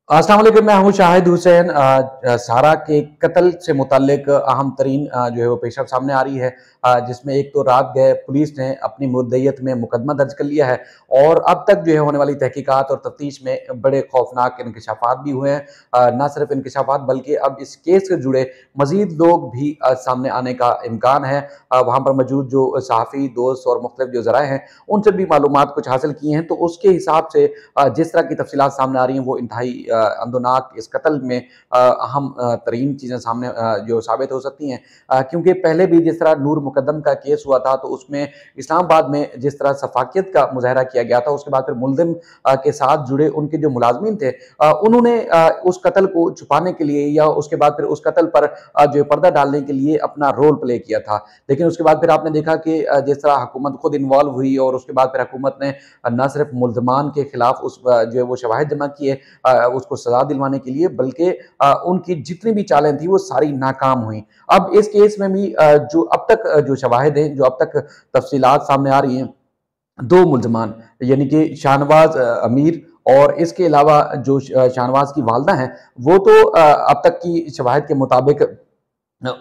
अस्सलाम वालेकुम, मैं हूँ शाहिद हुसैन। सारा के कत्ल से मुताल्लिक अहम तरीन जो है वो पेशरफ सामने आ रही है, जिसमें एक तो रात गए पुलिस ने अपनी मुद्दईयत में मुकदमा दर्ज कर लिया है और अब तक जो है होने वाली तहकीकात और तफ्तीश में बड़े खौफनाक इंकशाफात भी हुए हैं। ना सिर्फ इंकशाफात बल्कि अब इस केस से जुड़े मजीद लोग भी सामने आने का इम्कान है। वहाँ पर मौजूद जो सहाफ़ी दोस्त और मुख्तलिफ जो ज़राए हैं उनसे भी मालूमात कुछ हासिल की हैं, तो उसके हिसाब से जिस तरह की तफसीलात सामने आ रही हैं वो इंतहाई अंदोनाक इस कत्ल में अहम तरीन चीज़ें सामने जो साबित हो सकती हैं, क्योंकि पहले भी जिस तरह नूर मुकद्दम का केस हुआ था तो उसमें इस्लामाबाद में जिस तरह सफाकियत का मुजाहरा किया गया था, उसके बाद फिर मुलजिम के साथ जुड़े उनके जो मुलाजमीन थे उन्होंने उस कत्ल को छुपाने के लिए या उसके बाद फिर उस कत्ल पर जो पर्दा डालने के लिए अपना रोल प्ले किया था। लेकिन उसके बाद फिर आपने देखा कि जिस तरह हुकूमत खुद इन्वॉल्व हुई और उसके बाद फिर हुकूमत ने न सिर्फ मुल्ज़मान के खिलाफ उस जो है वो शवाहिद जमा किए उसको सजा दिलवाने के लिए, बल्कि उनकी जितनी भी चालें थी वो सारी नाकाम हुई। अब इस केस में भी जो अब तक जो शवाहिद हैं, जो अब तक तफसीलात सामने आ रही हैं, दो मुल्ज़मान यानी कि शाहनवाज अमीर और इसके अलावा जो शाहनवाज की वालदा हैं, वो तो अब तक की शवाहिद के मुताबिक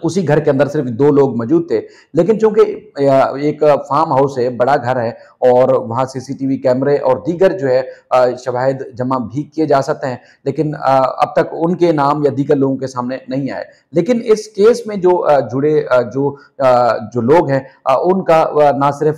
उसी घर के अंदर सिर्फ 2 लोग मौजूद थे। लेकिन चूँकि एक फार्म हाउस है, बड़ा घर है और वहाँ सीसीटीवी कैमरे और दीगर जो है शवाहिद जमा भी किए जा सकते हैं, लेकिन अब तक उनके नाम या दीगर लोगों के सामने नहीं आए। लेकिन इस केस में जो जुड़े जो लोग हैं उनका ना सिर्फ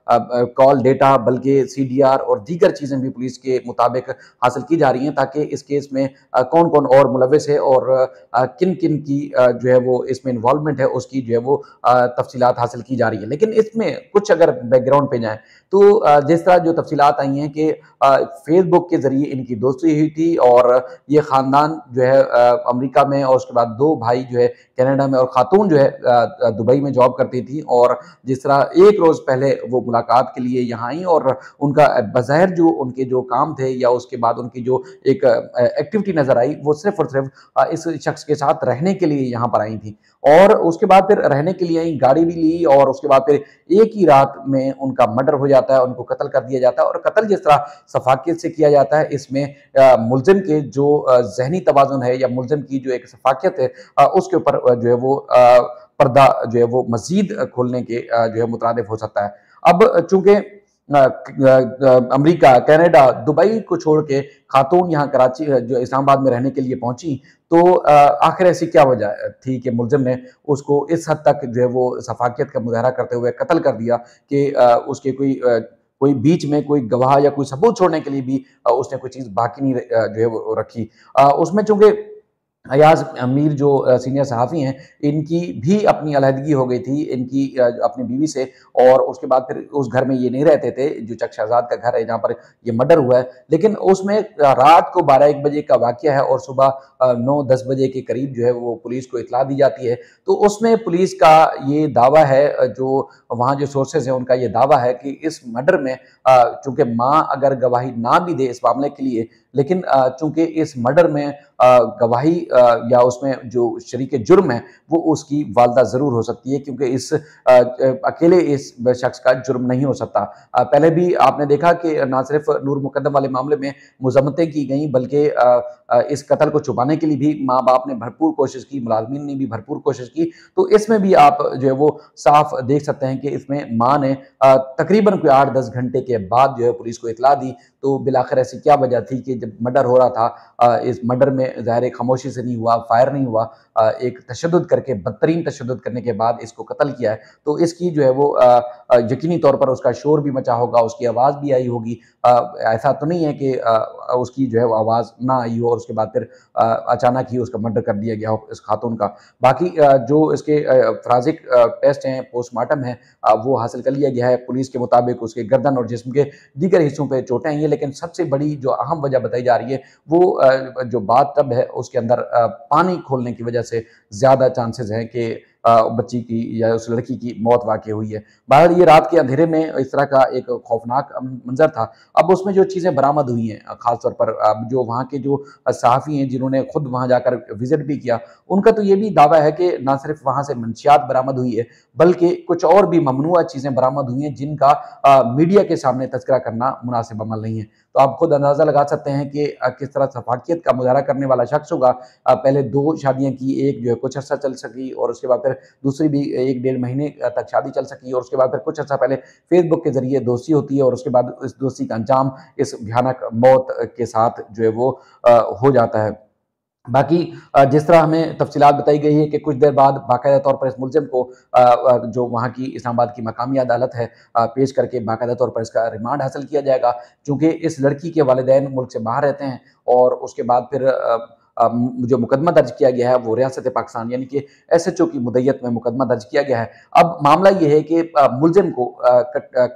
कॉल डेटा बल्कि सीडीआर और दीगर चीज़ें भी पुलिस के मुताबिक हासिल की जा रही हैं, ताकि इस केस में कौन-कौन और मुलव्विस है और किन-किन की जो है वो इसमें इन्वॉल्वमेंट है उसकी जो है वो तफसीलात हासिल की जा रही है। लेकिन इसमें कुछ अगर बैकग्राउंड पे जाएँ तो जिस तरह जो तफसीलात आई हैं कि फेसबुक के ज़रिए इनकी दोस्ती हुई थी और ये ख़ानदान जो है अमेरिका में और उसके बाद 2 भाई जो है कनाडा में और ख़ातून जो है दुबई में जॉब करती थी और जिस तरह 1 रोज़ पहले वो मुलाकात के लिए यहाँ आई और उनका बज़ाहिर जो उनके जो काम थे या उसके बाद उनकी जो एक एक्टिविटी नज़र आई वो सिर्फ़ और सिर्फ़ इस शख्स के साथ रहने के लिए यहाँ पर आई थी और उसके बाद फिर रहने के लिए आई, गाड़ी भी ली और उसके बाद फिर एक ही रात में उनका मर्डर हो जाता है, उनको कत्ल कर दिया जाता है और कत्ल जिस तरह सफाकियत से किया जाता है, इसमें मुल्ज़िम के जो ज़हनी तवाज़ुन है या मुल्ज़िम की जो एक सफाकियत है उसके ऊपर जो है वो पर्दा जो है वो मज़ीद खोलने के जो है मुतरादिफ हो सकता है। अब चूँकि अमेरिका, कनाडा, दुबई को छोड़ के खातून यहाँ कराची जो इस्लामाबाद में रहने के लिए पहुँची, तो आखिर ऐसी क्या वजह थी कि मुल्ज़िम ने उसको इस हद तक जो है वो सफाकियत का मुज़ाहरा करते हुए कत्ल कर दिया कि उसके कोई बीच में कोई गवाह या कोई सबूत छोड़ने के लिए भी उसने कोई चीज़ बाकी नहीं जो है वो रखी। उसमें चूँकि अयाज़ अमीर जो सीनियर सहाफ़ी हैं, इनकी भी अपनी अलहदगी हो गई थी, इनकी अपनी बीवी से और उसके बाद फिर उस घर में ये नहीं रहते थे, जो चक शहज़ाद का घर है जहाँ पर ये मर्डर हुआ है। लेकिन उसमें रात को 12-1 बजे का वाक़या है और सुबह 9-10 बजे के करीब जो है वो पुलिस को इत्तला दी जाती है। तो उसमें पुलिस का ये दावा है जो वहाँ जो सोर्सेज़ हैं उनका ये दावा है कि इस मर्डर में चूँकि माँ अगर गवाही ना भी दे इस मामले के लिए, लेकिन चूँकि इस मर्डर में गवाही या उसमें जो शरीके जुर्म है वो उसकी वालदा ज़रूर हो सकती है, क्योंकि इस अकेले इस शख्स का जुर्म नहीं हो सकता। पहले भी आपने देखा कि ना सिर्फ नूर मुकद्दम वाले मामले में मुज़म्मतें की गई, बल्कि इस कत्ल को छुपाने के लिए भी माँ बाप ने भरपूर कोशिश की, मुलाज़मीन ने भी भरपूर कोशिश की। तो इसमें भी आप जो है वो साफ देख सकते हैं कि इसमें माँ ने तकरीबन कोई 8-10 घंटे के बाद जो है पुलिस को इत्तला दी। तो बिलाखिर ऐसी क्या वजह थी कि जब मर्डर हो रहा था, इस मर्डर में ज़ाहिर खामोशी से नहीं हुआ, फायर नहीं हुआ, एक तशद्दुद करके बदतरीन तशद्दुद करने के बाद इसको कत्ल किया है। तो इसकी जो है वो यकीनी तौर पर उसका शोर भी मचा होगा, उसकी आवाज़ भी आई होगी। ऐसा तो नहीं है कि उसकी जो है वो आवाज़ ना आई हो और उसके बाद फिर अचानक ही उसका मर्डर कर दिया गया हो इस खातून का। बाकी जो इसके फ़ॉरेंसिक टेस्ट हैं, पोस्टमार्टम है, वो हासिल कर लिया गया है। पुलिस के मुताबिक उसके गर्दन और जिस्म के दीगर हिस्सों पे चोटें आई हैं, लेकिन सबसे बड़ी जो अहम वजह बताई जा रही है वो जो बाथटब है उसके अंदर पानी खोलने की वजह से ज़्यादा चांसेस हैं कि बच्ची की या उस लड़की की मौत वाक़ई हुई है। बहरहाल ये रात के अंधेरे में इस तरह का एक खौफनाक मंज़र था। अब उसमें जो चीज़ें बरामद हुई हैं ख़ास तौर पर अब जो वहाँ के जो सहाफ़ी हैं जिन्होंने खुद वहाँ जाकर विज़िट भी किया, उनका तो ये भी दावा है कि ना सिर्फ़ वहाँ से मंशियात बरामद हुई है, बल्कि कुछ और भी ममनुआ चीज़ें बरामद हुई हैं जिनका मीडिया के सामने तज़किरा करना मुनासिब अमल नहीं है। तो आप खुद अंदाज़ा लगा सकते हैं कि किस तरह सफाकियत का मुज़ाहरा करने वाला शख्स होगा। पहले 2 शादियाँ की, एक जो है कुछ अर्सा चल सकी और उसके बाद फिर दूसरी भी 1 डेढ़ महीने तक शादी चल सकी और उसके बाद फिर कुछ अर्सा पहले फ़ेसबुक के ज़रिए दोस्ती होती है और उसके बाद इस दोस्ती का अंजाम इस भयानक मौत के साथ जो है वो हो जाता है। बाकी जिस तरह हमें तफ़सीलात बताई गई है कि कुछ देर बाद बाकायदा तौर पर इस मुलज़िम को जो वहाँ की इस्लामाबाद की मकामी अदालत है पेश करके बाकायदा तौर पर इसका रिमांड हासिल किया जाएगा। चूँकि इस लड़की के वालिदैन मुल्क से बाहर रहते हैं और उसके बाद फिर जो मुकदमा दर्ज किया गया है वो रियासत पाकिस्तान यानी कि एसएचओ की मुद्दत में मुकदमा दर्ज किया गया है। अब मामला ये है कि मुलज़िम को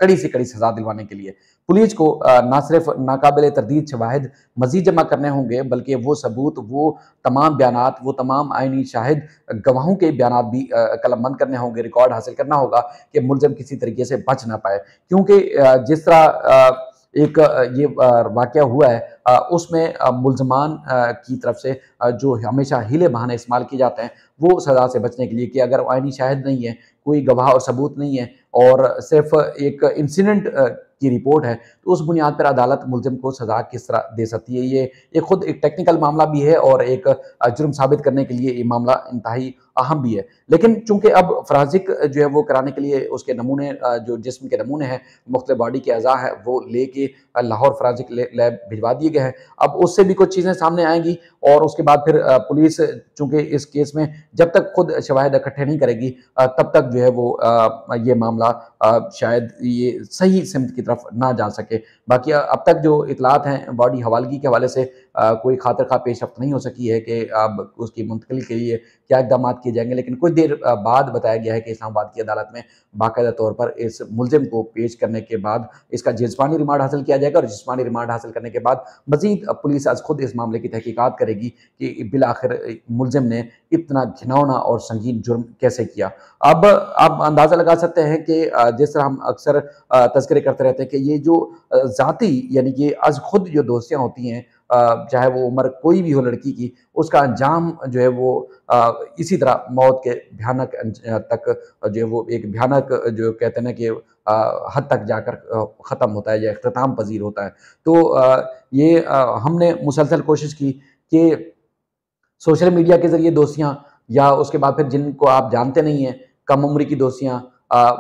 कड़ी से कड़ी सज़ा दिलवाने के लिए पुलिस को ना सिर्फ़ नाकाबिल तरदीद शवाहिद मज़ीद जमा करने होंगे, बल्कि वो सबूत, वो तमाम बयानात, वो तमाम आइनी शाहिद गवाहों के बयानात भी कलमबंद करने होंगे, रिकॉर्ड हासिल करना होगा कि मुलज़िम किसी तरीके से बच ना पाए। क्योंकि जिस तरह एक ये वाक़या हुआ है उसमें मुल्ज़मान की तरफ से जो हमेशा हीले-बहाने इस्तेमाल किए जाते हैं, वो सज़ा से बचने के लिए कि अगर आइनी शाहिद नहीं है, कोई गवाह और सबूत नहीं है और सिर्फ़ एक इंसिडेंट की रिपोर्ट है, तो उस बुनियाद पर अदालत मुल्ज़िम को सज़ा किस तरह दे सकती है। ये खुद एक टेक्निकल मामला भी है और एक जुर्म साबित करने के लिए ये मामला इंतहाई अहम भी है। लेकिन चूँकि अब फ़ॉरेंसिक जो है वो कराने के लिए उसके नमूने जो जिस्म के नमूने हैं, मुख्तलिफ़ बॉडी के अज़ा हैं, वो लेके लाहौर फ़ॉरेंसिक लैब भिजवा दिए गए हैं। अब उससे भी कुछ चीज़ें सामने आएँगी और उसके बाद फिर पुलिस चूँकि इस केस में जब तक खुद शवाहिद इकट्ठे नहीं करेगी तब तक जो है वो ये मामला शायद ये सही सिमत की तरफ ना जा सके। बाकी अब तक जो इतलात हैं बॉडी हवालगी के हवाले से कोई खातिर-खा पेशरफ्त नहीं हो सकी है कि अब उसकी मुंतकिली के लिए क्या इक़दामात किए जाएँगे। लेकिन कुछ देर बाद बताया गया है कि इस्लामाबाद की अदालत में बाकायदा तौर पर इस मुलज़िम को पेश करने के बाद इसका जिस्मानी रिमांड हासिल किया जाएगा और जिस्मानी रिमांड हासिल करने के बाद मज़ीद पुलिस आज खुद इस मामले की तहकीकात करेगी कि बिलाखिर मुलज़िम ने इतना घिनौना और संगीन जुर्म कैसे किया। अब आप अंदाज़ा लगा सकते हैं कि जिस तरह हम अक्सर तज़किरे करते रहते हैं कि ये जो ज़ाती यानी कि आज खुद जो दोस्तियाँ होती हैं चाहे वो उम्र कोई भी हो लड़की की, उसका अंजाम जो है वो इसी तरह मौत के भयानक तक जो है वो एक भयानक जो कहते हैं ना कि हद तक जाकर ख़त्म होता है या इख्तिताम पज़ीर होता है। तो ये हमने मुसलसल कोशिश की कि सोशल मीडिया के ज़रिए दोस्तियाँ या उसके बाद फिर जिनको आप जानते नहीं हैं, कम उम्र की दोस्तियाँ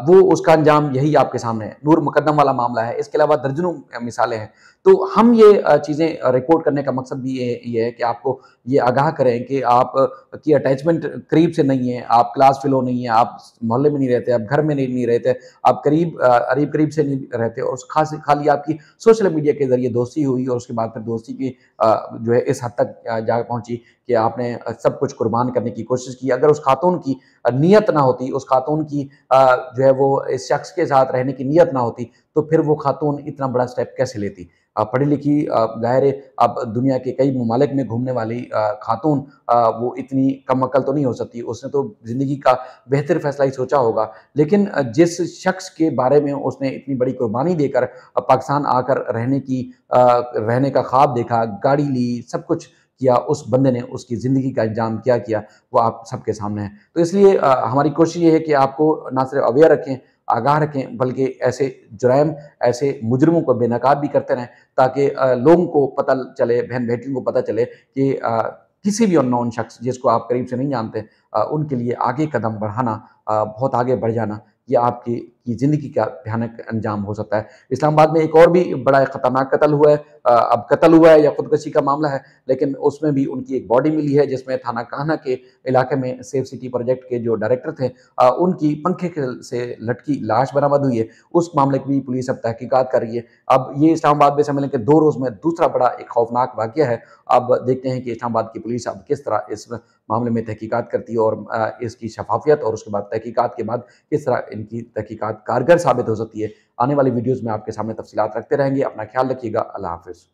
वो उसका अंजाम यही आपके सामने है। नूर मुकद्दम वाला मामला है, इसके अलावा दर्जनों मिसालें हैं। तो हम ये चीज़ें रिपोर्ट करने का मकसद भी ये है कि आपको ये आगाह करें कि आप की अटैचमेंट करीब से नहीं है, आप क्लास फ़ेलो नहीं है, आप मोहल्ले में नहीं रहते, आप घर में नहीं रहते, आप करीब से नहीं रहते और खाली आपकी सोशल मीडिया के ज़रिए दोस्ती हुई और उसके बाद फिर दोस्ती की जो है इस हद तक जा पहुँची कि आपने सब कुछ कुर्बान करने की कोशिश की। अगर उस खातून की नीयत ना होती, उस खातून की जो है वो इस शख्स के साथ रहने की नीयत ना होती, तो फिर वो खातून इतना बड़ा स्टेप कैसे लेती? पढ़ी-लिखी ज़ाहिर है अब दुनिया के कई ममालिक में घूमने वाली खातून वो इतनी कम अकल तो नहीं हो सकती, उसने तो ज़िंदगी का बेहतर फ़ैसला ही सोचा होगा। लेकिन जिस शख्स के बारे में उसने इतनी बड़ी कुर्बानी देकर पाकिस्तान आकर रहने का ख्वाब देखा, गाड़ी ली, सब कुछ किया, उस बंदे ने उसकी ज़िंदगी का इंजाम क्या किया, वो आप सबके सामने है। तो इसलिए हमारी कोशिश ये है कि आपको ना सिर्फ अवेयर रखें, आगाह रखें, बल्कि ऐसे जुराइम, ऐसे मुजरिमों को बेनकाब भी करते रहें ताकि लोगों को पता चले, बहन-बेटियों को पता चले कि किसी भी अननोन शख्स जिसको आप करीब से नहीं जानते उनके लिए आगे कदम बढ़ाना बहुत आगे बढ़ जाना, ये आपकी ज़िंदगी का भयानक अंजाम हो सकता है। इस्लामाबाद में एक और भी बड़ा ख़तरनाक कत्ल हुआ है। अब कत्ल हुआ है या खुदकुशी का मामला है, लेकिन उसमें भी उनकी एक बॉडी मिली है जिसमें थाना कान्हा के इलाके में सेफ सिटी प्रोजेक्ट के जो डायरेक्टर थे उनकी पंखे के से लटकी लाश बरामद हुई है। उस मामले की भी पुलिस अब तहकीकात कर रही है। अब ये इस्लामाबाद में समझ लें कि 2 रोज़ में दूसरा बड़ा एक खौफनाक वाक़या है। अब देखते हैं कि इस्लामाबाद की पुलिस अब किस तरह इस मामले में तहकीकात करती है और इसकी शफ़ाफ़ियत और उसके बाद तहकीकात के बाद किस तरह इनकी तहकीकात कारगर साबित हो सकती है। आने वाली वीडियोज़ में आपके सामने तफ़सीलात रखते रहेंगे। अपना ख़्याल रखिएगा। अल्लाह हाफ़िज़।